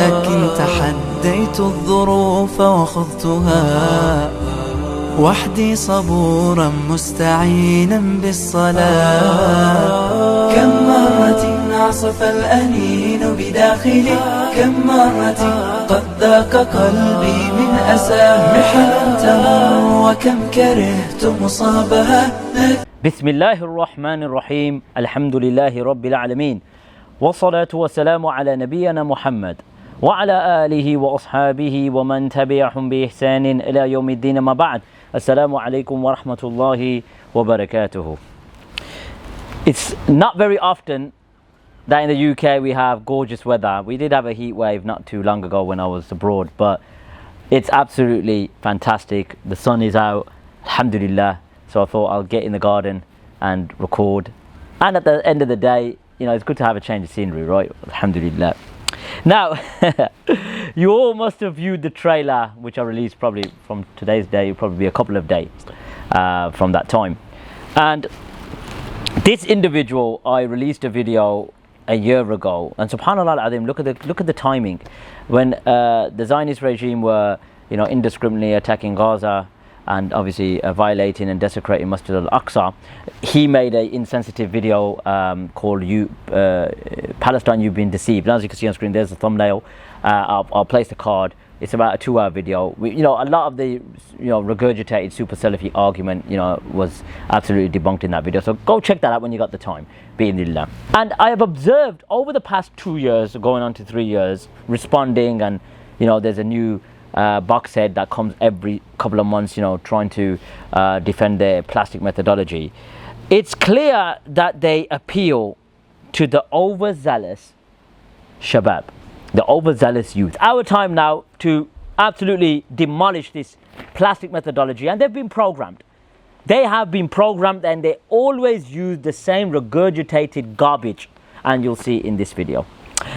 لكن تحديت الظروف وخضتها وحدي صبورا مستعينا بالصلاة. كم مرة عصف الأنين بداخلي، كم مرة قد ذاق قلبي من أساه محن تمر، وكم كرهت مصابها. بسم الله الرحمن الرحيم. الحمد لله رب العالمين، والصلاة والسلام على نبينا محمد وعلى آله وأصحابه ومن تبعهم بإحسان إلى يوم الدين. ما بعد. Assalamu alaikum wa rahmatullahi wa barakatuhu. It's not very often that in the UK we have gorgeous weather. We did have a heat wave not too long ago when I was abroad, but it's absolutely fantastic. The sun is out, alhamdulillah. So I thought I'll get in the garden and record. And at the end of the day, you know, it's good to have a change of scenery, right? Alhamdulillah. Now, you all must have viewed the trailer, which I released probably from today's day, probably a couple of days from that time. And this individual, I released a video a year ago, and subhanallah al-azim, look at the timing. When the Zionist regime were, you know, indiscriminately attacking Gaza and obviously violating and desecrating Masjid Al-Ahsa, he made an insensitive video called Palestine, You've Been Deceived. And as you can see on screen, there's the thumbnail. I'll place the card. It's about a 2-hour video. You know, a lot of the, regurgitated Super-Salafi argument, was absolutely debunked in that video. So go check that out when you got the time. Bi'idhnillah. And I have observed over the past 2 years, going on to 3 years, responding, and there's a new box head that comes every couple of months, trying to defend their plastic methodology. It's clear that they appeal to the overzealous shabab, the overzealous youth. Our time now to absolutely demolish this plastic methodology, and they've been programmed. They have been programmed, and they always use the same regurgitated garbage, and you'll see in this video.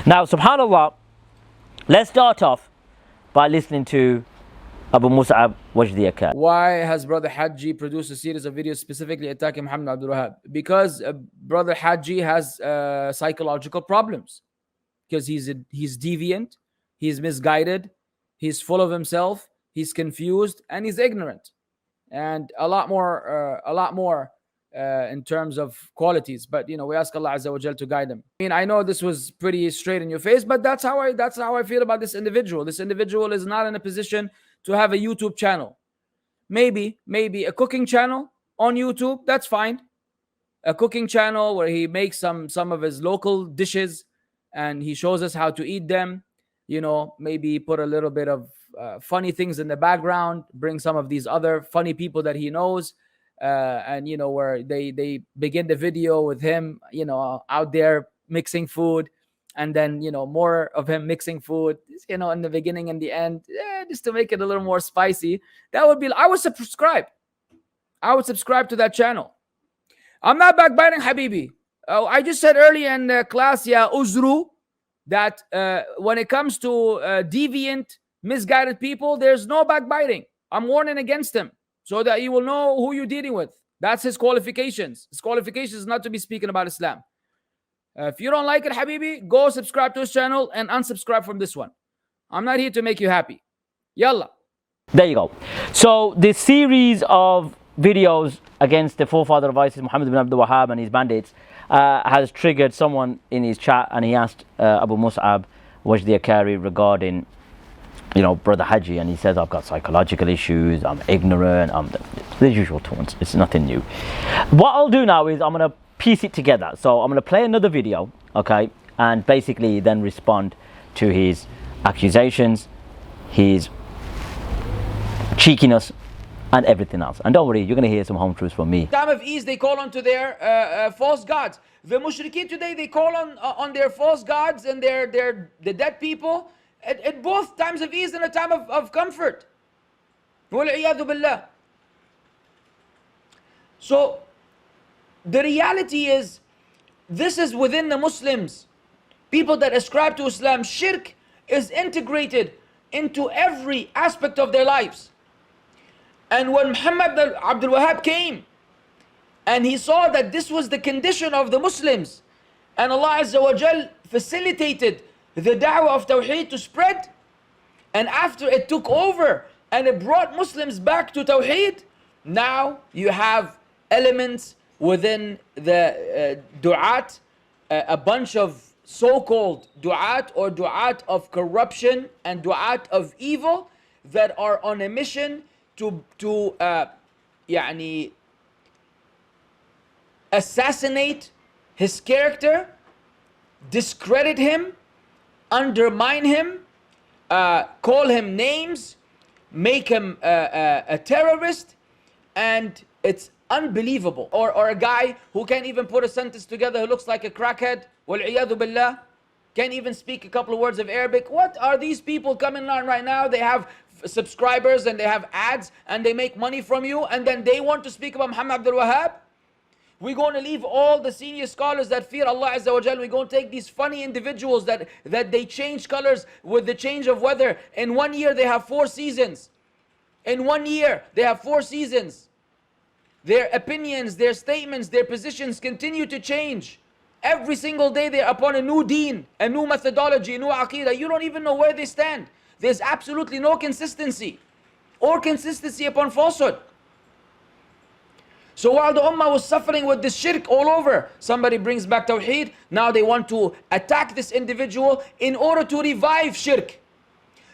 Now, subhanallah, let's start off by listening to Abu Mussab Wajdi Akkari. Why has Brother Hajji produced a series of videos specifically attacking Muhammad ibn Abdul Wahab? Because Brother Hajji has psychological problems. Because he's deviant, he's misguided, he's full of himself, he's confused, and he's ignorant. And a lot more in terms of qualities. But we ask Allah Azza wa Jal to guide him. I mean, I know this was pretty straight in your face, but that's how I feel about this individual. This individual is not in a position to have a YouTube channel. Maybe a cooking channel on YouTube, that's fine. A cooking channel where he makes some of his local dishes and he shows us how to eat them. Maybe put a little bit of funny things in the background, bring some of these other funny people that he knows. And where they begin the video with him out there mixing food, and then more of him mixing food in the beginning and the end, just to make it a little more spicy. That would be, I would subscribe to that channel. I'm not backbiting, Habibi. I just said earlier in class, Uzru, that when it comes to deviant, misguided people, there's no backbiting. I'm warning against him, so that you will know who you're dealing with. That's his qualifications. His qualifications is not to be speaking about Islam. If you don't like it, Habibi, go subscribe to his channel and unsubscribe from this one. I'm not here to make you happy. Yalla. There you go. So this series of videos against the forefather of ISIS, Muhammad ibn Abdul Wahab, and his bandits has triggered someone in his chat, and he asked Abu Mussab Wajdi Akkari regarding Brother Hajji, and he says, I've got psychological issues, I'm ignorant, I'm the usual taunts. It's nothing new. What I'll do now is I'm going to piece it together. So I'm going to play another video, okay, and basically then respond to his accusations, his cheekiness, and everything else. And don't worry, you're going to hear some home truths from me. Time of ease, they call on to their false gods. The mushrikeen today, they call on their false gods and the dead people at both times of ease and a time of comfort. وَالْعِيَاذُ بِاللَّهِ. So the reality is, this is within the Muslims. People that ascribe to Islam, shirk is integrated into every aspect of their lives. And when Muhammad ibn Abdul Wahab came and he saw that this was the condition of the Muslims, and Allah Azza wa Jal facilitated the da'wah of Tawheed to spread. And after it took over and it brought Muslims back to Tawheed, now you have elements within the du'at, a bunch of so-called du'at or du'at of corruption and du'at of evil that are on a mission to يعني assassinate his character, discredit him, undermine him, call him names, make him a terrorist, and it's unbelievable. Or a guy who can't even put a sentence together, who looks like a crackhead, wal-iyadhu billah, can't even speak a couple of words of Arabic. What are these people coming on right now? They have subscribers and they have ads and they make money from you, and then they want to speak about Muhammad ibn Abdul Wahab? We're going to leave all the senior scholars that fear Allah Azza wa Jal. We're going to take these funny individuals that they change colors with the change of weather. In 1 year, they have 4 seasons. In 1 year, they have 4 seasons. Their opinions, their statements, their positions continue to change. Every single day, they're upon a new deen, a new methodology, a new aqidah. You don't even know where they stand. There's absolutely no consistency or consistency upon falsehood. So while the ummah was suffering with this shirk all over, somebody brings back tawheed. Now they want to attack this individual in order to revive shirk,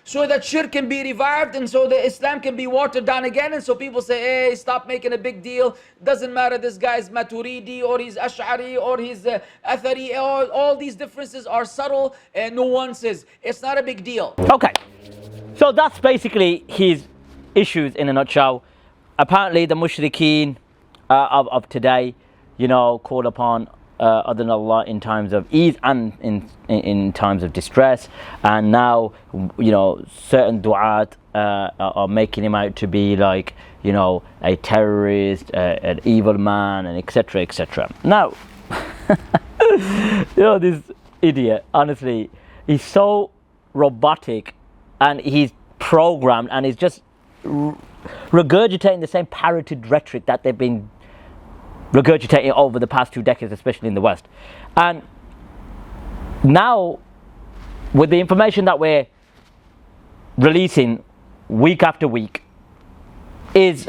so that shirk can be revived and so the Islam can be watered down again. And so people say, hey, stop making a big deal. Doesn't matter, this guy's Maturidi or he's Ash'ari or he's Athari. All these differences are subtle nuances. It's not a big deal. Okay, so that's basically his issues in a nutshell. Apparently the mushrikeen of today, you know, call upon other than Allah in times of ease and in times of distress, and now, you know, certain du'at are making him out to be like, you know, a terrorist, an evil man, and etc, etc. Now, you know, this idiot, honestly, he's so robotic and he's programmed and he's just regurgitating the same parroted rhetoric that they've been regurgitating over the past 2 decades, especially in the West. And now, with the information that we're releasing week after week, is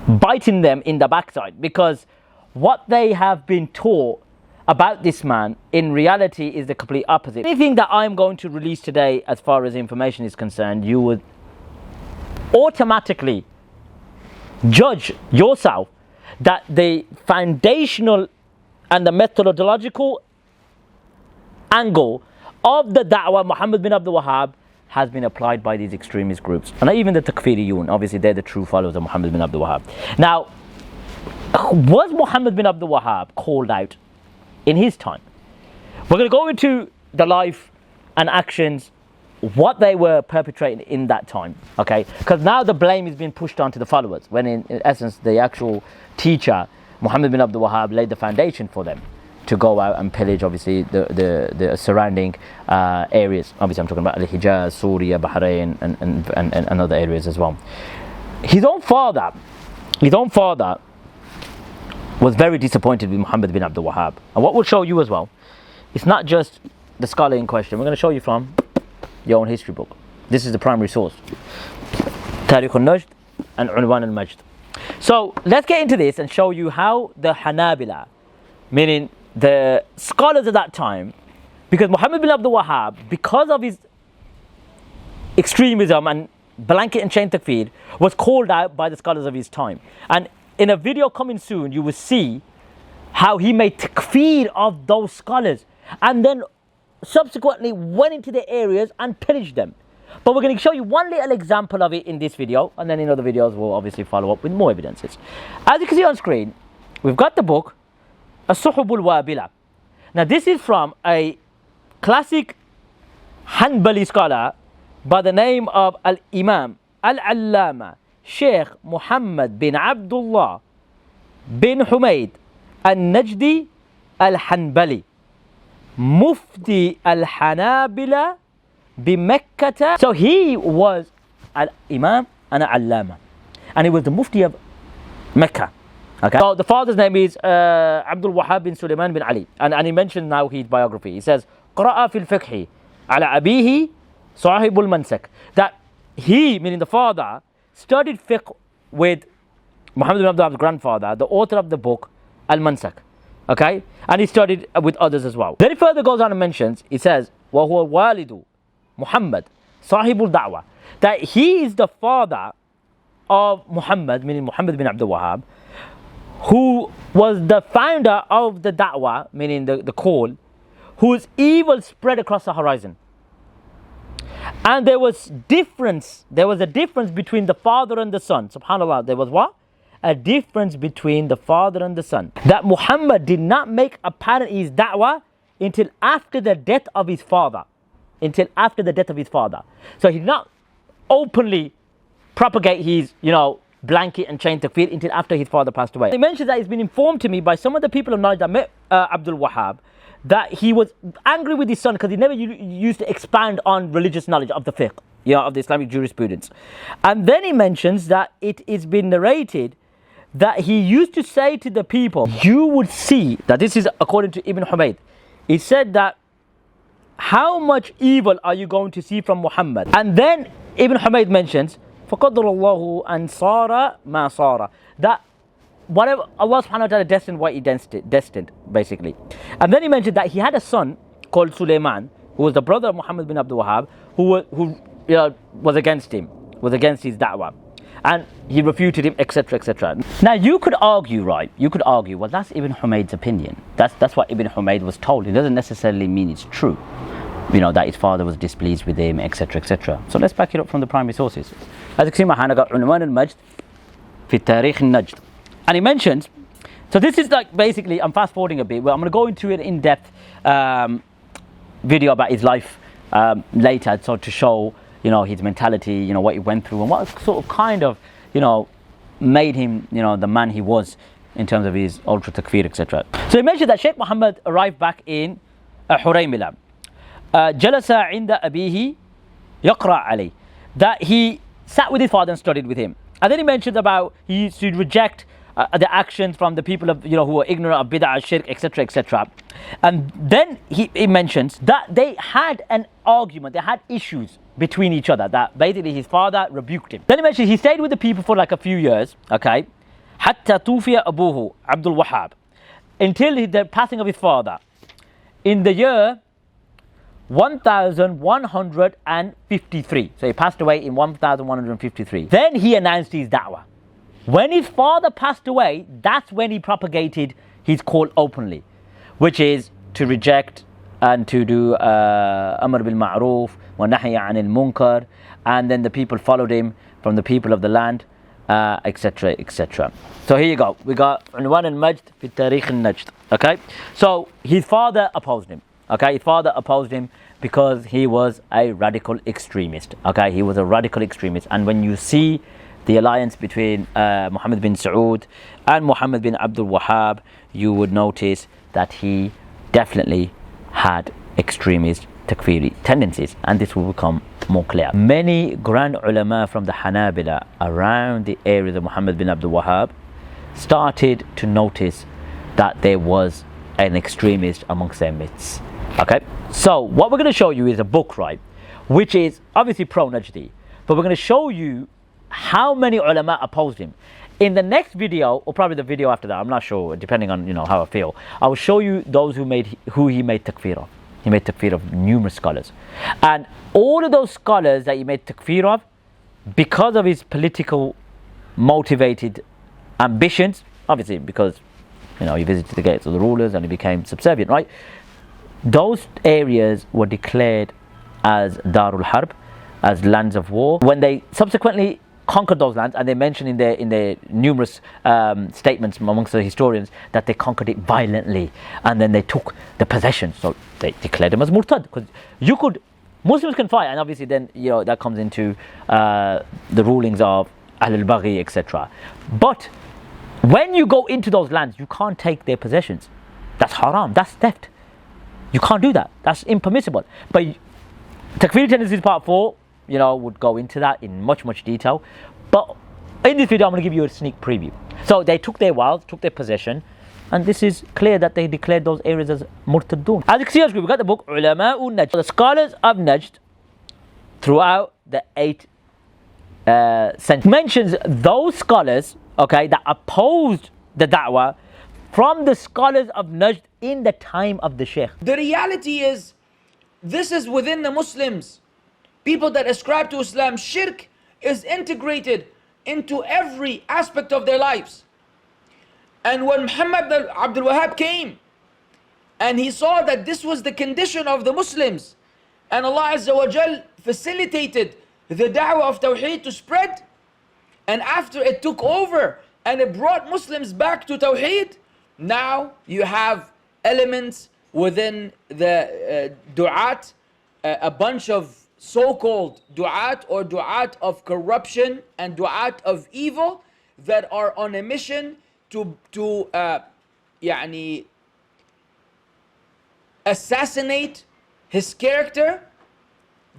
biting them in the backside, because what they have been taught about this man in reality is the complete opposite. Anything that I'm going to release today as far as information is concerned, you would automatically judge yourself that the foundational and the methodological angle of the da'wah Muhammad ibn Abdul Wahab has been applied by these extremist groups, and not even the Takfiriyun. Obviously they're the true followers of Muhammad ibn Abdul Wahab. Now, was Muhammad ibn Abdul Wahab called out in his time? We're going to go into the life and actions, what they were perpetrating in that time, okay? Because now the blame is being pushed onto the followers, when in essence the actual teacher, Muhammad ibn Abdul Wahab, laid the foundation for them to go out and pillage, obviously, the surrounding areas. Obviously I'm talking about Al-Hijaz, Syria, Bahrain, and other areas as well. His own father was very disappointed with Muhammad ibn Abdul Wahab. And what we'll show you as well, it's not just the scholar in question. We're going to show you from your own history book. This is the primary source, Tarikh al-Najd and Unwan al-Majd. So let's get into this and show you how the Hanabila, meaning the scholars of that time, because Muhammad ibn Abdul Wahab, because of his extremism and blanket and chain takfir, was called out by the scholars of his time. And in a video coming soon, you will see how he made takfir of those scholars and then subsequently went into the areas and pillaged them. But we're going to show you one little example of it in this video, and then in other videos we'll obviously follow up with more evidences. As you can see on screen, we've got the book As-Suhub al-Wabila. Now this is from a classic Hanbali scholar by the name of Al-Imam Al-Allama Sheikh Muhammad bin Abdullah bin Humayd Al-Najdi Al-Hanbali, Mufti Al-Hanabila Bimakkah. So he was Al-Imam and Al-Allama, and he was the Mufti of Mecca. Okay. So the father's name is Abdul Wahab bin Sulaiman bin Ali, and he mentioned now his biography. He says, قرأ في الفقه على أبيه صاحب المنسك, that he, meaning the father, studied fiqh with Muhammad ibn Abdul Wahab's grandfather, the author of the book Al-Mansak. Okay, and he studied with others as well. Then he further goes on and mentions, he says, وَهُوَ وَالِدُ Muhammad صاحب الدعوة, that he is the father of Muhammad, meaning Muhammad ibn Abdul Wahab, who was the founder of the da'wah, meaning the call, whose evil spread across the horizon. And there was a difference between the father and the son. SubhanAllah, there was what? A difference between the father and the son. That Muhammad did not make apparent his da'wah until after the death of his father. So he did not openly propagate his, blanket and chain takfir until after his father passed away. He mentions that it's been informed to me by some of the people of knowledge that met Abdul Wahab, that he was angry with his son because he never used to expand on religious knowledge of the fiqh, of the Islamic jurisprudence. And then he mentions that it is been narrated that he used to say to the people, you would see, that this is according to Ibn Humayd, he said that, how much evil are you going to see from Muhammad? And then Ibn Humayd mentions, فَقَدَّرَ اللَّهُ أَنْ صَارَ مَا صَارَ, that whatever Allah subhanahu wa ta'ala destined, what he destined, basically. And then he mentioned that he had a son called Sulaiman, who was the brother of Muhammad ibn Abdul Wahab, who was against him, was against his da'wah. And he refuted him, etc., etc. Now you could argue, well, that's Ibn Humayd's opinion. That's what Ibn Humayd was told. It doesn't necessarily mean it's true. That his father was displeased with him, etc., etc. So let's back it up from the primary sources. As you can see in my hand, I got Unwan al-Majd fi Tarikh al-Najd. And he mentions, so this is like basically, I'm fast forwarding a bit, where I'm going to go into an in-depth video about his life later, so to show, his mentality, what he went through and what sort of kind of, made him, the man he was in terms of his ultra takfir, etc. So he mentioned that Sheikh Muhammad arrived back in Huraymila. جلس عند أبيه يقرأ عليه, that he sat with his father and studied with him. And then he mentioned about he used to reject the actions from the people of who were ignorant of bid'ah, shirk, etc., etc. And then he mentions that they had an argument, they had issues between each other, that basically his father rebuked him. Then he mentioned he stayed with the people for like a few years, okay, حتى توفي أبوه عبد الوهاب, until the passing of his father in the year 1153. So he passed away in 1153. Then he announced his da'wah. When his father passed away, that's when he propagated his call openly, which is to reject and to do amr bil ma'roof wa nahya anil munkar, and then the people followed him from the people of the land, etc., etc. So here you go, we got Unwan al-Majd fi Tarikh al-Najd. Okay, so his father opposed him. Okay, his father opposed him because he was a radical extremist. Okay, he was a radical extremist. And when you see the alliance between Muhammad bin Saud and Muhammad bin Abdul Wahab, you would notice that he definitely had extremist takfiri tendencies, and this will become more clear. Many grand ulama from the Hanabila around the areas of Muhammad bin Abdul Wahab started to notice that there was an extremist amongst their midst. Okay, so what we're going to show you is a book, right, which is obviously pro-Najdi, but we're going to show you how many ulama opposed him. In the next video, or probably the video after that, I'm not sure, depending on how I feel, I will show you those who he made takfir of. He made takfir of numerous scholars, and all of those scholars that he made takfir of, because of his political motivated ambitions, obviously because he visited the gates of the rulers and he became subservient, right? Those areas were declared as Darul Harb, as lands of war. When they subsequently conquered those lands, and they mention in their numerous statements amongst the historians that they conquered it violently, and then they took the possession, so they declared them as murtad, because Muslims can fight, and obviously then that comes into the rulings of Ahl al-Baghi, etc. But when you go into those lands, you can't take their possessions. That's haram, that's theft. You can't do that, that's impermissible. But Takfiri Tendencies Part 4 would go into that in much detail, but in this video I'm going to give you a sneak preview. So they took their wealth, took their possession, and this is clear that they declared those areas as murtadun. As you can see on screen, we've got the book Ulama'u Najd. The scholars of Najd throughout the 8th century mentions those scholars, okay, that opposed the da'wah from the scholars of Najd in the time of the Shaykh. The reality is, this is within the Muslims. People that ascribe to Islam, shirk is integrated into every aspect of their lives. And when Muhammad ibn Abdul Wahab came and he saw that this was the condition of the Muslims, and Allah Azza wa Jal facilitated the da'wah of Tawheed to spread, and after it took over and it brought Muslims back to Tawheed, now you have elements within the du'at, a bunch of so-called du'at or du'at of corruption and du'at of evil that are on a mission to assassinate his character,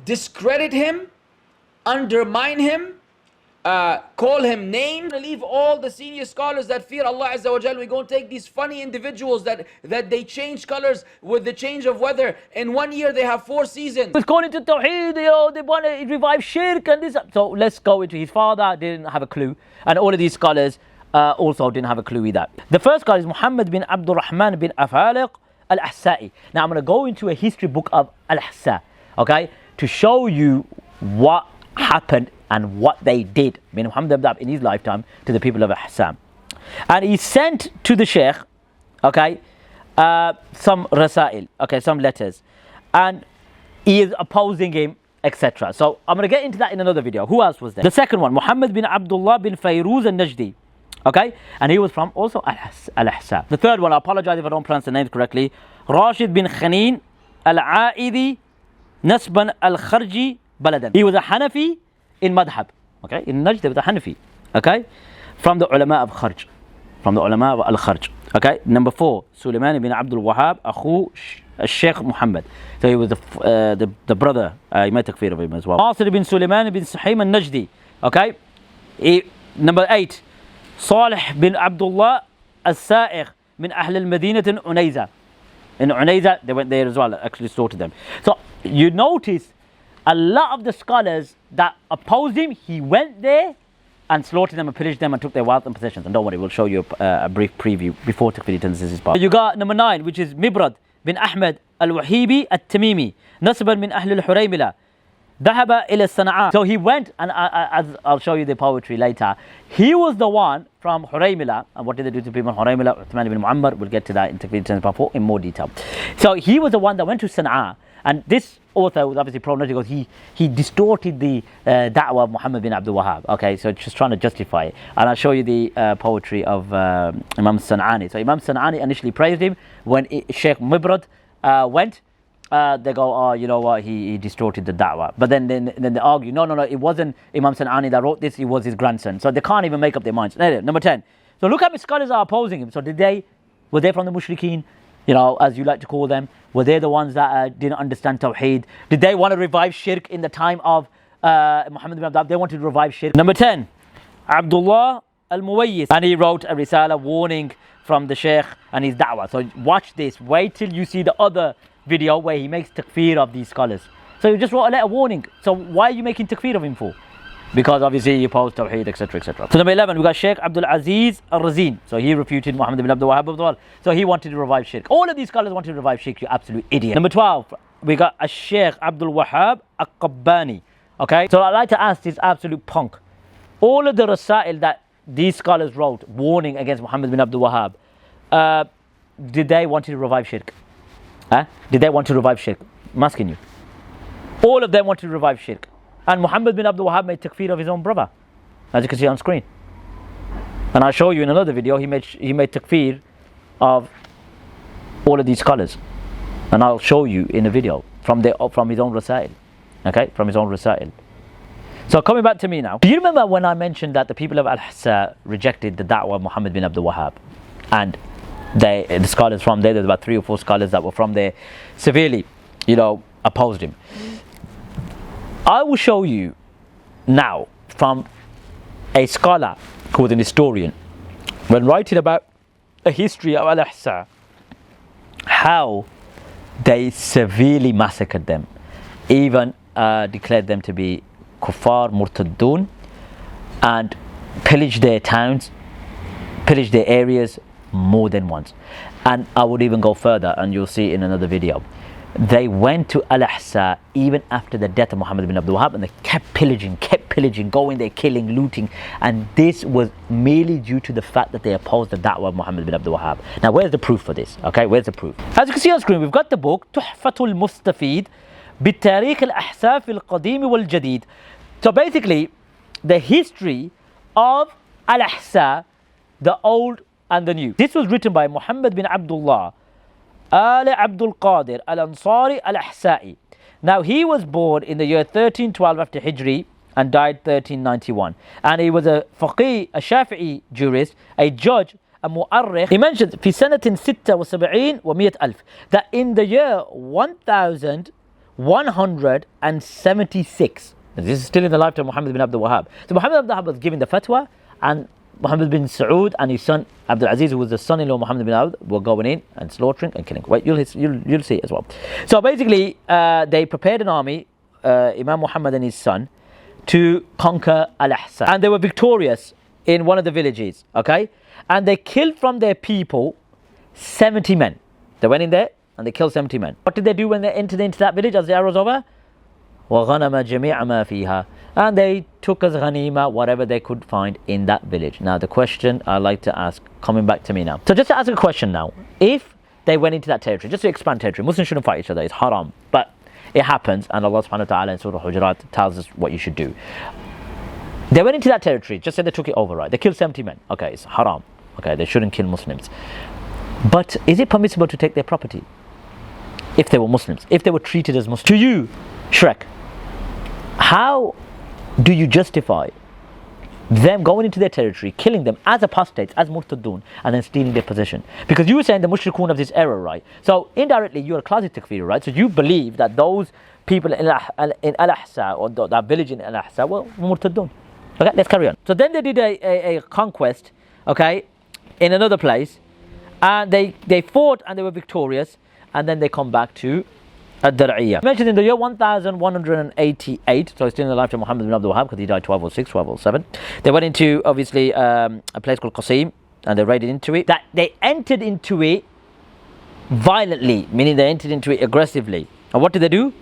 discredit him, undermine him, call him names. Leave all the senior scholars that fear Allah Azza wa Jal. We're going to take these funny individuals that they change colors with the change of weather. In 1 year they have 4 seasons. It's going into Tawheed, you know, they want to revive shirk and this. So let's go into his father, didn't have a clue. And all of these scholars also didn't have a clue either. The first scholar is Muhammad ibn Abdul Rahman ibn Afaliq Al-Ahsa. Now I'm going to go into a history book of Al-Ahsa, okay, to show you what happened and what they did, I mean, Muhammad ibn Abdul in his lifetime, to the people of Al-Ahsa. And he sent to the Shaykh, okay, some rasail, okay, some letters, and he is opposing him, etc. So I'm going to get into that in another video. Who else was there? The second one, Muhammad bin Abdullah bin Fayruz al-Najdi, okay, and he was from also Al-Ahsa. The third one, I apologize if I don't pronounce the names correctly, Rashid bin Khanin al-A'idi Nasban al-Kharji Baladan. He was a Hanafi in Madhab, okay, in Najd there was a Hanafi, okay, from the ulama of Kharj, from the ulama of Al-Kharj, okay. Number 4, Sulaiman ibn Abdul Wahab Akhu Sheikh Muhammad, so he was the brother, you made takfir of him as well. Nasir ibn Sulaiman ibn Sahim al-Najdi, okay. Number 8, Salih bin Abdullah al-Sa'igh min Ahl al-Madinah in Unayza. In Unayza, they went there as well, actually slaughtered them. So you notice a lot of the scholars that opposed him, he went there and slaughtered them and pillaged them and took their wealth and possessions. And don't worry, we'll show you a brief preview before takfir turns this part. You got number 9, which is Mibrad bin Ahmed al-Wahibi al-Tamimi, Nasban min Ahl al-Huraymila, Dhahaba ila Sana'a. So he went, and I'll show you the poetry later. He was the one from Huraymila. And what did they do to people in Huraymila? Uthman ibn Muammar. We'll get to that in takfir turns part 4 in more detail. So he was the one that went to Sana'a. And this author was obviously pro-Najd because he distorted the da'wah of Muhammad ibn Abdul Wahab. Okay, so just trying to justify it. And I'll show you the poetry of Imam San'ani. So Imam San'ani initially praised him. When Sheikh Mibrad went, they go, oh, you know what, he distorted the da'wah. But then they argue, no, it wasn't Imam San'ani that wrote this, it was his grandson. So they can't even make up their minds. Number 10. So look how many scholars are opposing him. So were they from the Mushrikeen? You know, as you like to call them, were they the ones that didn't understand Tawheed? Did they want to revive shirk in the time of Muhammad ibn Abdul? They wanted to revive shirk. Number 10, Abdullah al-Muwayyis, and he wrote a risala warning from the Shaykh and his da'wah. So watch this, wait till you see the other video where he makes takfir of these scholars. So he just wrote a letter warning. So why are you making takfir of him for? Because obviously he opposed Tawheed, etc, etc. So number 11, we got Sheikh Abdul Aziz al-Razin. So he refuted Muhammad ibn Abdul Wahab as well. So he wanted to revive shirk. All of these scholars wanted to revive shirk, you absolute idiot. Number 12, we got a Sheikh Abdul Wahab Al-Qabbani. Okay, so I'd like to ask this absolute punk. All of the rasail that these scholars wrote warning against Muhammad ibn Abdul Wahab, did they want to revive shirk? Did they want to revive shirk? I'm asking you. All of them wanted to revive shirk. And Muhammad bin Abdul Wahab made takfir of his own brother, as you can see on screen. And I'll show you in another video, he made takfir of all of these scholars. And I'll show you in a video from his own rasail. Okay, from his own rasail. So coming back to me now. Do you remember when I mentioned that the people of Al-Ahsa rejected the da'wah of Muhammad bin Abdul Wahab? And the scholars from there's about 3 or 4 scholars that were from there, severely, opposed him. I will show you now from a scholar who was an historian, when writing about a history of Al-Ahsa, how they severely massacred them, even declared them to be kuffar, murtaddun, and pillaged their towns, pillaged their areas more than once. And I would even go further, and you'll see in another video. They went to Al-Ahsa even after the death of Muhammad ibn Abdul Wahab, and they kept pillaging, going there, killing, looting. And this was merely due to the fact that they opposed the da'wah of Muhammad ibn Abdul Wahab. Now, where's the proof for this? Okay, where's the proof? As you can see on screen, we've got the book Tuhfatul Mustafid بتاريخ الأحساء في القديم والجديد. So basically, the history of Al-Ahsa, the old and the new. This was written by Muhammad bin Abdullah Abdul Qadir Al-Ansari Al-Ahsa'i. Now, he was born in the year 1312 after Hijri and died 1391. And he was a faqih, a Shafi'i jurist, a judge, a mu'arrikh. He mentions في سنة 76 و100 ألف, that in the year 1176, this is still in the lifetime of Muhammad ibn Abdul Wahab. So Muhammad ibn Abdul Wahab was giving the fatwa, and Muhammad bin Saud and his son Abdul Aziz, who was the son-in-law of Muhammad bin Abdul, were going in and slaughtering and killing. Wait, you'll see as well. So basically, they prepared an army, Imam Muhammad and his son, to conquer Al-Ahsa. And they were victorious in one of the villages, okay? And they killed from their people 70 men. They went in there and they killed 70 men. What did they do when they entered into that village as the arrow's over? وَغَنَمَ جَمِيعَ مَا فِيهَا. And they took as ghanima whatever they could find in that village. Now the question I like to ask, coming back to me now. So just to ask a question now. If they went into that territory, just to expand territory, Muslims shouldn't fight each other, it's haram. But it happens, and Allah subhanahu wa ta'ala in Surah Hujurat tells us what you should do. They went into that territory, just say they took it over, right? They killed 70 men. Okay, it's haram. Okay, they shouldn't kill Muslims. But is it permissible to take their property? If they were Muslims, if they were treated as Muslims. To you, Shrek, how do you justify them going into their territory, killing them as apostates, as murtaddun, and then stealing their possession? Because you were saying the mushrikun of this era, right? So indirectly, you're a closet takfiri, right? So you believe that those people in Al-Ahsa, or that village in Al-Ahsa, were murtaddun. Okay, let's carry on. So then they did a conquest, okay, in another place, and they fought and they were victorious, and then they come back to Ad-Dar'iyah. Mentioned in the year 1188, so it's still in the lifetime of Muhammad ibn Abdul Wahab, because he died 1206, 1207. They went into, obviously, a place called Qasim, and they raided into it. That they entered into it violently, meaning they entered into it aggressively. And what did they do?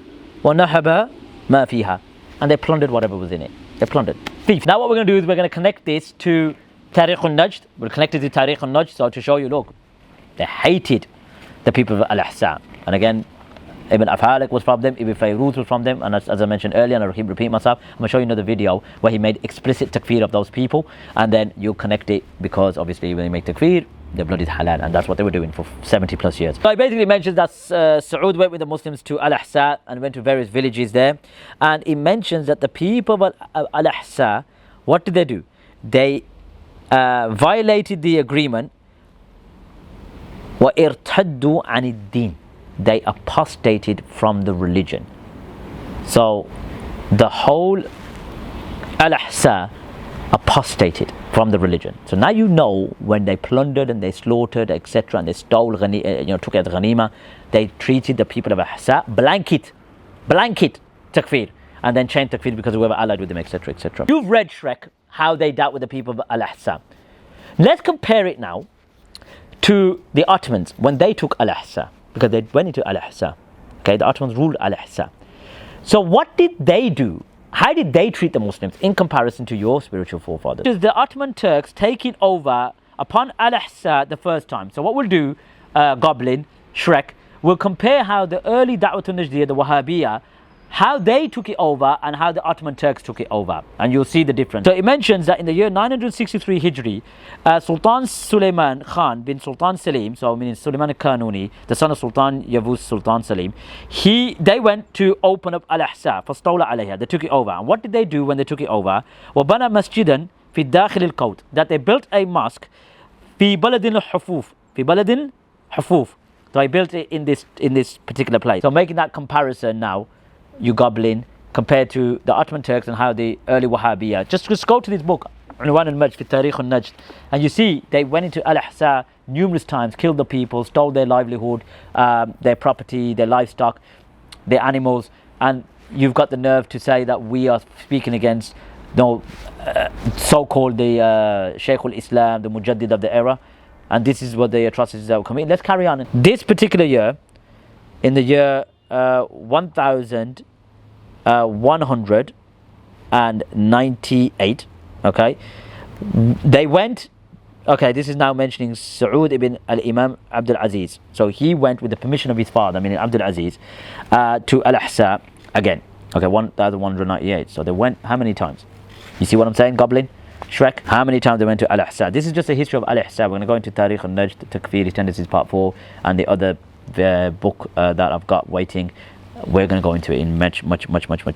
وَنَحَبَ مَا فِيهَا. And they plundered whatever was in it. They plundered. Thief. Now what we're going to do is we're going to connect this to Tariq al-Najd. We'll connect it to Tariq al-Najd, so to show you, look, they hated the people of Al-Ahsa. And again, Ibn Afalik was from them, Ibn Fayruz was from them, and as I mentioned earlier, and I repeat myself, I'm going to show you another video where he made explicit takfir of those people, and then you connect it, because obviously when they make takfir, their blood is halal, and that's what they were doing for 70 plus years. So he basically mentions that Saud went with the Muslims to Al-Ahsa and went to various villages there, and he mentions that the people of Al-Ahsa, what did they do? They violated the agreement, وَإِرْتَدُّوا عَنِ الدِّينِ. They apostated from the religion. So the whole Al-Ahsa apostated from the religion. So now you know, when they plundered and they slaughtered, etc., and they stole, took out the ghanima, they treated the people of Ahsa blanket takfir, and then changed takfir because whoever allied with them, etc., etc. You've read Shrek, how they dealt with the people of Al-Ahsa. Let's compare it now to the Ottomans when they took Al-Ahsa, because they went into Al-Ahsa. Okay, the Ottomans ruled Al-Ahsa. So what did they do? How did they treat the Muslims in comparison to your spiritual forefathers? It is the Ottoman Turks taking over upon Al-Ahsa the first time. So what we'll do, Goblin, Shrek, we'll compare how the early Da'wat al-Najdiyya, the Wahhabiyya, how they took it over and how the Ottoman Turks took it over, and you'll see the difference. So it mentions that in the year 963 Hijri, Sultan Suleiman Khan bin Sultan Salim, so meaning Suleiman al-Kanuni, the son of Sultan Yavuz Sultan Salim, they went to open up Al-Ahsa, فَاسْتَوْلَ عَلَيْهَا. They took it over. And what did they do when they took it over? وَبَنَى مَسْجِدًا فِي الدَّاخِلِ الْقَوْتِ. That they built a mosque في بلد الحفوف. في بلد الحفوف. So I built it in this particular place. So making that comparison now, you Goblin, compared to the Ottoman Turks and how the early Wahhabiyya. Just go to this book. عنوان المجد في التاريخ النجد. And you see, they went into Al-Ahsa numerous times, killed the people, stole their livelihood, their property, their livestock, their animals, and you've got the nerve to say that we are speaking against so-called the Shaykh al-Islam, the Mujaddid of the era, and this is what the atrocities that were committed. Let's carry on. This particular year, in the year 1198, okay, they went, okay, this is now mentioning Saud ibn al-Imam Abdul Aziz. So he went with the permission of his father, meaning Abdul Aziz, to Al-Ahsa again. Okay, 1198. So they went how many times? You see what I'm saying, Goblin? Shrek? How many times they went to Al-Ahsa? This is just a history of Al-Ahsa. We're going to go into Tariq al-Najd, Takfiri Tendencies Part 4, and the other book that I've got waiting. We're going to go into it in much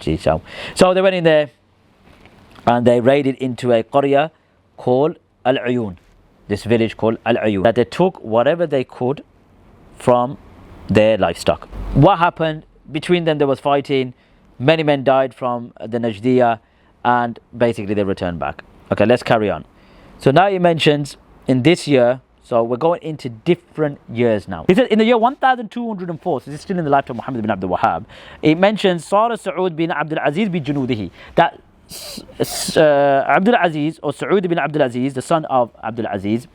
detail. So they went in there and they raided into a Qarya called Al-Uyun, this village called Al-Uyun, that they took whatever they could from their livestock. What happened? Between them there was fighting, many men died from the Najdiyah, and basically they returned back. Okay, let's carry on. So now he mentions in this year, so we're going into different years now. He says in the year 1204, so this is still in the lifetime of Muhammad ibn Abdul Wahab, it mentions Sara Saud bin Abdul Aziz bi Junudihi, that Abdul Aziz, or Saud bin Abdul Aziz, the son of Abdul Aziz,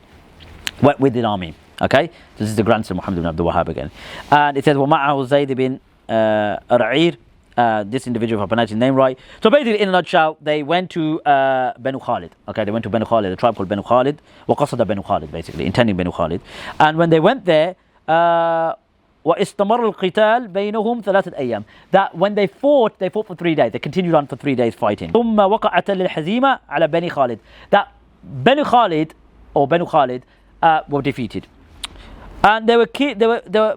went with an army. Okay, this is the grandson of Muhammad ibn Abdul Wahab again. And it says وَمَعَهُ زَيْدِ بن Ar'ir, this individual, if I pronounce his name right. So basically, in a nutshell, they went to Banu Khalid. Okay, they went to Banu Khalid, a tribe called Banu Khalid. وَقَصَدَ Banu Khalid, basically, intending Banu Khalid. And when they went there, وَإِسْتَمَرَ الْقِتَالِ بَيْنَهُمْ ثَلَاثَةَ أَيَّامٍ, that when they fought for 3 days. They continued on for 3 days fighting. ثُمَّ وَقَعَتَ الْحَزِيمَةِ عَلَى بَنِي Khalid, that Banu Khalid were defeated. And there were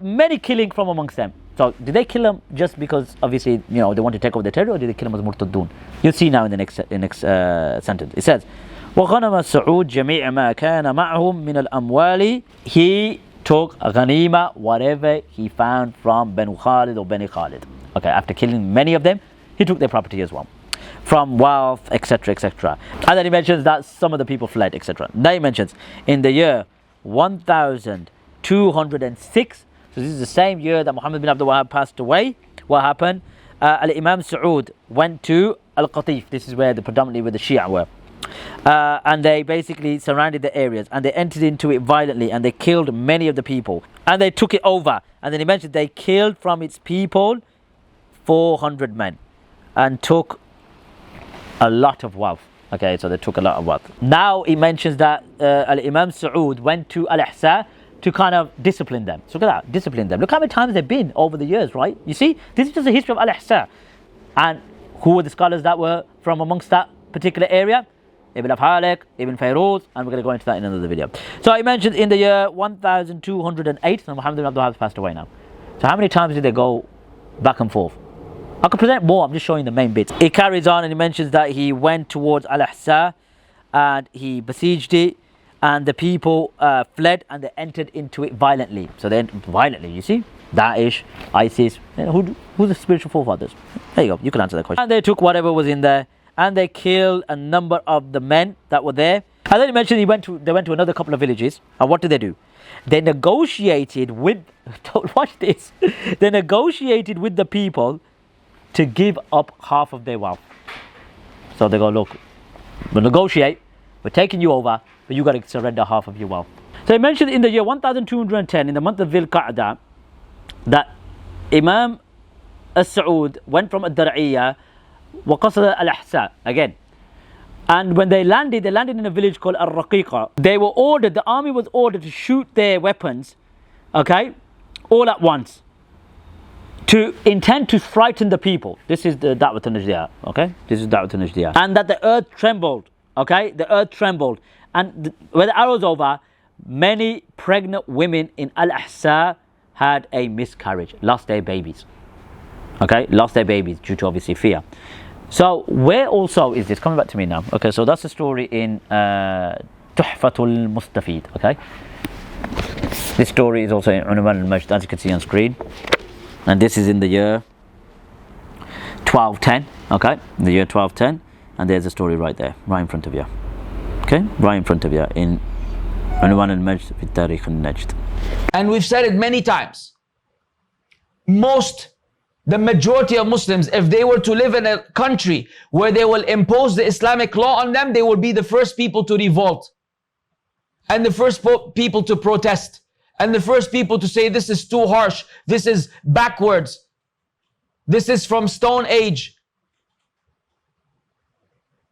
many killing from amongst them. So did they kill them just because obviously they want to take over the territory, or did they kill them as murtadun? You'll see now in the next sentence. It says وَغَنَمَ السَّعُودِ جَمِيعَ مَا كَانَ مَعْهُمْ مِنَ الْأَمْوَالِ, he took ghanima, whatever he found from Banu Khalid or Bani Khalid. Okay, after killing many of them, he took their property as well, from wealth, etc, etc. And then he mentions that some of the people fled, etc. Then he mentions in the year 1206, so this is the same year that Muhammad ibn Abdul Wahab passed away. What happened? Al-Imam Saud went to Al-Qatif. This is where predominantly where the Shia were. And they basically surrounded the areas, and they entered into it violently, and they killed many of the people, and they took it over. And then he mentioned they killed from its people 400 men and took a lot of wealth. Okay, so they took a lot of wealth. Now he mentions that Al-Imam Saud went to Al-Ahsa to kind of discipline them. So look at that, discipline them. Look how many times they've been over the years, right? You see, this is just a history of Al-Ahsa. And who were the scholars that were from amongst that particular area? Ibn Afhalik, Ibn Fayruz, and we're going to go into that in another video. So I mentioned in the year 1208, so Muhammad ibn Abdul Wahab has passed away now. So how many times did they go back and forth? I could present more, I'm just showing the main bits. He carries on and he mentions that he went towards Al-Ahsa and he besieged it, and the people fled and they entered into it violently. So they entered violently, you see? Daesh, ISIS, who's the spiritual forefathers? There you go, you can answer that question. And they took whatever was in there, and they killed a number of the men that were there. And then he mentioned they went to another couple of villages. And what did they do? They negotiated with, watch this, they negotiated with the people to give up half of their wealth. So they go, look, we'll negotiate, we're taking you over, but you got to surrender half of your wealth. So he mentioned in the year 1210, in the month of Dhul Qa'dah, that Imam As-Saud went from Ad-Dar'iyah وَقَصَدَ Al-Ahsa again. And when they landed in a village called Al-Raqiqa. They were ordered, the army was ordered to shoot their weapons, okay, all at once, to intend to frighten the people. This is the Dawah al-Najdiyah, okay? This is Dawah al-Najdiyah. And that the earth trembled, okay? The earth trembled. And when the arrow was over, many pregnant women in Al-Ahsa had a miscarriage, lost their babies. Okay, lost their babies due to obviously fear. So where also is this? Coming back to me now. Okay, so that's the story in Tuhfatul Mustafid. Okay, this story is also in Unwan al-Majd, as you can see on screen, and this is in the year 1210. Okay, in the year 1210, and there's a story right there, right in front of you. Okay, right in front of you in عنوان المجد في التاريخ النجد. And we've said it many times. The majority of Muslims, if they were to live in a country where they will impose the Islamic law on them, they will be the first people to revolt. And the first people to protest. And the first people to say, this is too harsh. This is backwards. This is from Stone Age.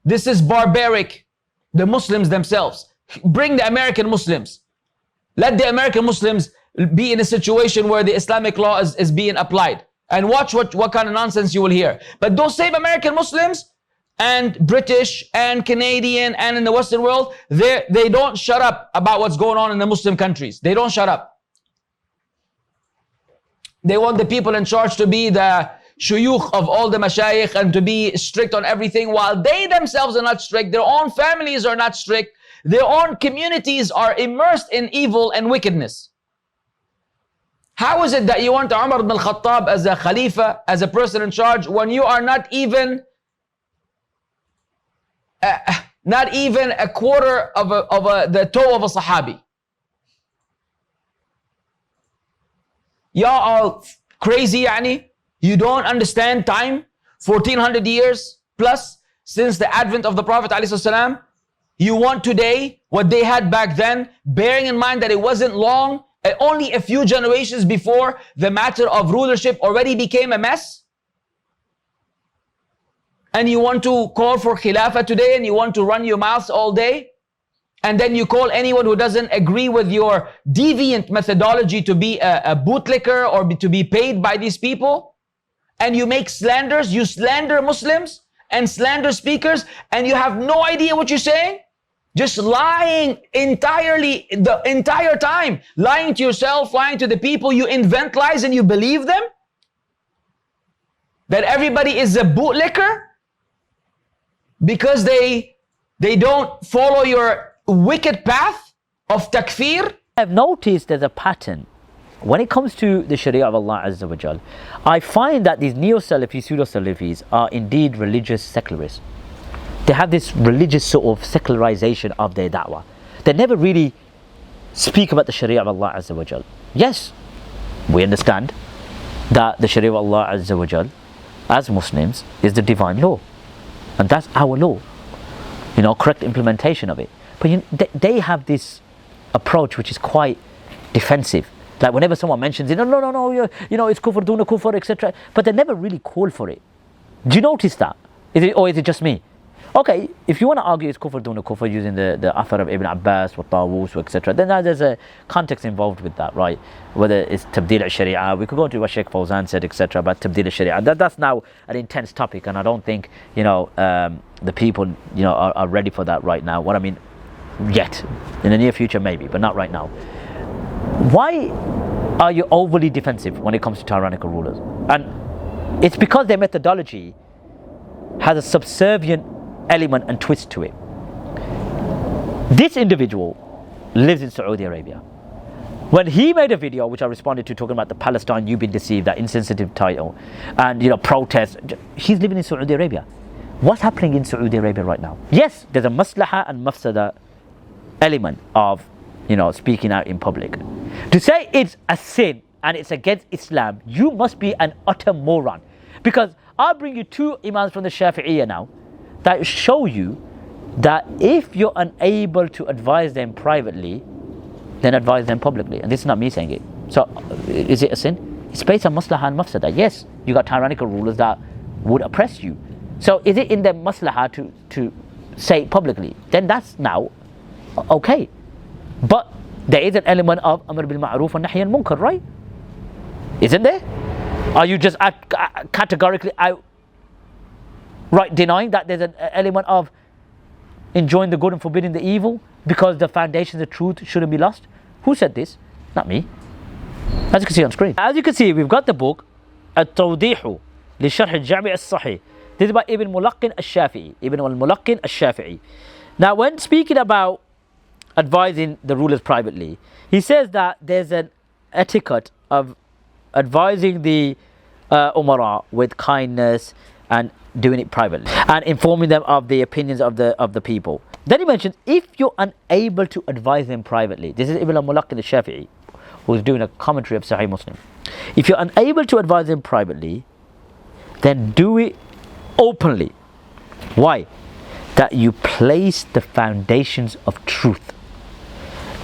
This is barbaric. The Muslims themselves. Bring the American Muslims. Let the American Muslims be in a situation where the Islamic law is being applied. And watch what kind of nonsense you will hear. But those same American Muslims and British and Canadian and in the Western world, they don't shut up about what's going on in the Muslim countries. They don't shut up. They want the people in charge to be the shuyukh of all the mashayikh and to be strict on everything, while they themselves are not strict. Their own families are not strict. Their own communities are immersed in evil and wickedness. How is it that you want Umar ibn al-Khattab as a Khalifa, as a person in charge, when you are not even a quarter of the toe of a Sahabi? Y'all are crazy, yani? You don't understand time? 1400 years plus since the advent of the Prophet ﷺ. You want today what they had back then, bearing in mind that it wasn't long, only a few generations before the matter of rulership already became a mess? And you want to call for Khilafah today and you want to run your mouths all day? And then you call anyone who doesn't agree with your deviant methodology to be a bootlicker or to be paid by these people? And you make slanders, you slander Muslims and slander speakers, and you have no idea what you're saying? Just lying entirely, the entire time. Lying to yourself, lying to the people. You invent lies and you believe them? That everybody is a bootlicker? Because they don't follow your wicked path of takfir? I've noticed there's a pattern. When it comes to the Sharia of Allah Azza wa Jal, I find that these neo-Salafis, pseudo-Salafis are indeed religious secularists. They have this religious sort of secularization of their da'wah. They never really speak about the Sharia of Allah Azza wa Jal. Yes, we understand that the Sharia of Allah Azza wa Jal, as Muslims, is the divine law. And that's our law. Correct implementation of it. But they have this approach which is quite defensive. Like whenever someone mentions it, no, it's kufr, duna kufr, etc. But they never really call for it. Do you notice that? Or is it just me? Okay, if you want to argue it's kufr, duna kufr, using the athar of Ibn Abbas, wa Tawus, etc., then there's a context involved with that, right? Whether it's tabdil al-sharia, we could go to what Sheikh Fawzan said, etc., about tabdil al-sharia. That's now an intense topic, and I don't think, the people, are ready for that right now. What I mean, yet. In the near future, maybe, but not right now. Why are you overly defensive when it comes to tyrannical rulers? And it's because their methodology has a subservient element and twist to it. This individual lives in Saudi Arabia. When he made a video, which I responded to, talking about the Palestine, you've been deceived, that insensitive title, and protests, he's living in Saudi Arabia. What's happening in Saudi Arabia right now? Yes, there's a maslaha and mafsada element of speaking out in public. To say it's a sin and it's against Islam, you must be an utter moron. Because I'll bring you two imams from the Shafi'iyya now that show you that if you're unable to advise them privately, then advise them publicly. And this is not me saying it. So is it a sin? It's based on maslaha and mafsada. Yes, you got tyrannical rulers that would oppress you. So is it in their maslaha to say it publicly? Then that's now okay. But there is an element of amr bil ma'roof and nahy al munkar, right? Isn't there? Are you just categorically denying that there's an element of enjoying the good and forbidding the evil because the foundations of truth shouldn't be lost? Who said this? Not me. As you can see on screen. As you can see, we've got the book At-Tawdihu li Sharh al-Jami' al-Sahih. This is by Ibn Mulaqin al-Shafi'i. Ibn al-Mulaqin al-Shafi'i. Now, when speaking about advising the rulers privately, he says that there's an etiquette of advising the umara with kindness and doing it privately and informing them of the opinions of the people. Then he mentions, if you're unable to advise them privately, this is Ibn al-Mulaqqin al-Shafi'i, who's doing a commentary of Sahih Muslim. If you're unable to advise them privately, then do it openly. Why? That you place the foundations of truth.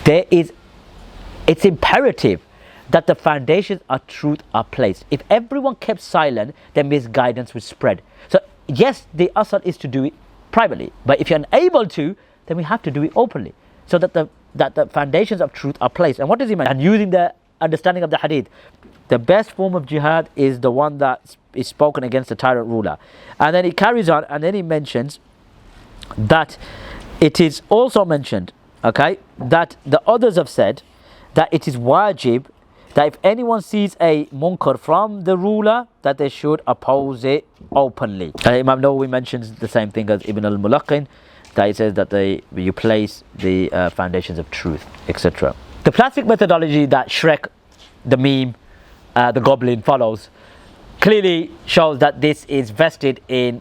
It's imperative that the foundations of truth are placed. If everyone kept silent, then misguidance would spread. So yes, the asal is to do it privately, but if you're unable to, then we have to do it openly, so that the foundations of truth are placed. And what does he mean? And using the understanding of the hadith, the best form of jihad is the one that is spoken against the tyrant ruler. And then he carries on, and then he mentions that it is also mentioned, okay, that the others have said that it is wajib that if anyone sees a munkar from the ruler, that they should oppose it openly. Imam Nawawi mentions the same thing as Ibn al-Mulaqqin, that he says that you place the foundations of truth, etc. The plastic methodology that Shrek, the meme, the goblin follows, clearly shows that this is vested in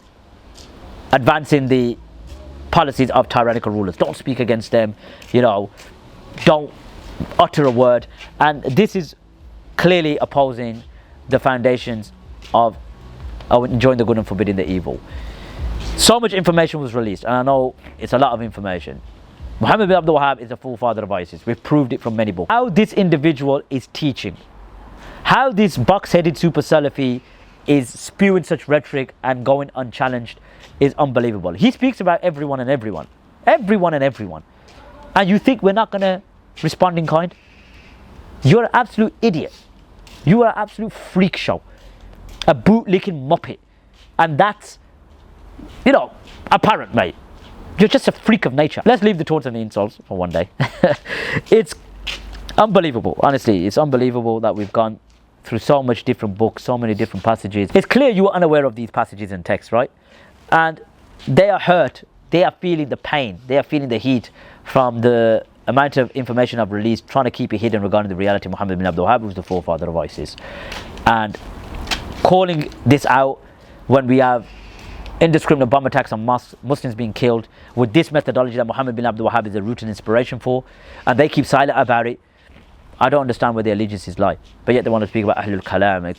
advancing the policies of tyrannical rulers. Don't speak against them, don't utter a word. And this is clearly opposing the foundations of enjoying the good and forbidding the evil. So much information was released, and I know it's a lot of information. Muhammad ibn Abdul Wahab is the forefather of ISIS. We've proved it from many books. How this individual is teaching, how this box-headed Super-Salafi is spewing such rhetoric and going unchallenged is unbelievable. He speaks about everyone and everyone. Everyone and everyone. And you think we're not going to respond in kind? You're an absolute idiot. You are an absolute freak show. A boot-licking muppet. And that's, apparent, mate. You're just a freak of nature. Let's leave the taunts and the insults for one day. It's unbelievable. Honestly, it's unbelievable that we've gone through so much different books, so many different passages. It's clear you are unaware of these passages and texts, right? And they are hurt. They are feeling the pain. They are feeling the heat from the amount of information I've released, trying to keep it hidden regarding the reality of Muhammad ibn Abdul Wahab, who's the forefather of ISIS. And calling this out when we have indiscriminate bomb attacks on Muslims being killed with this methodology that Muhammad ibn Abdul Wahab is a root and inspiration for, and they keep silent about it. I don't understand where their allegiances lie, but yet they want to speak about Ahlul Kalam.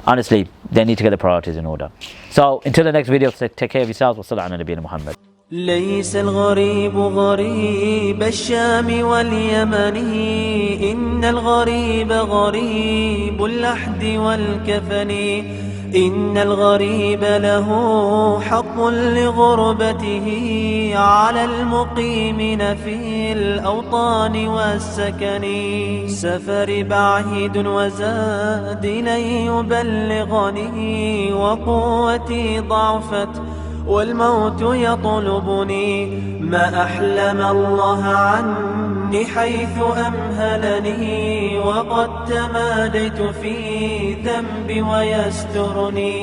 Honestly, they need to get their priorities in order. So until the next video, take care of yourselves. Wa sallallahu ala nabiyyina Muhammad. ليس الغريب غريب الشام واليمن إن الغريب غريب اللحد والكفن إن الغريب له حق لغربته على المقيمين في الأوطان والسكن سفر بعيد وزاد لن يبلغني وقوتي ضعفت والموت يطلبني ما أحلم الله عني حيث أمهلني وقد تماديت في ذنبي ويسترني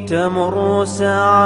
تمر ساعة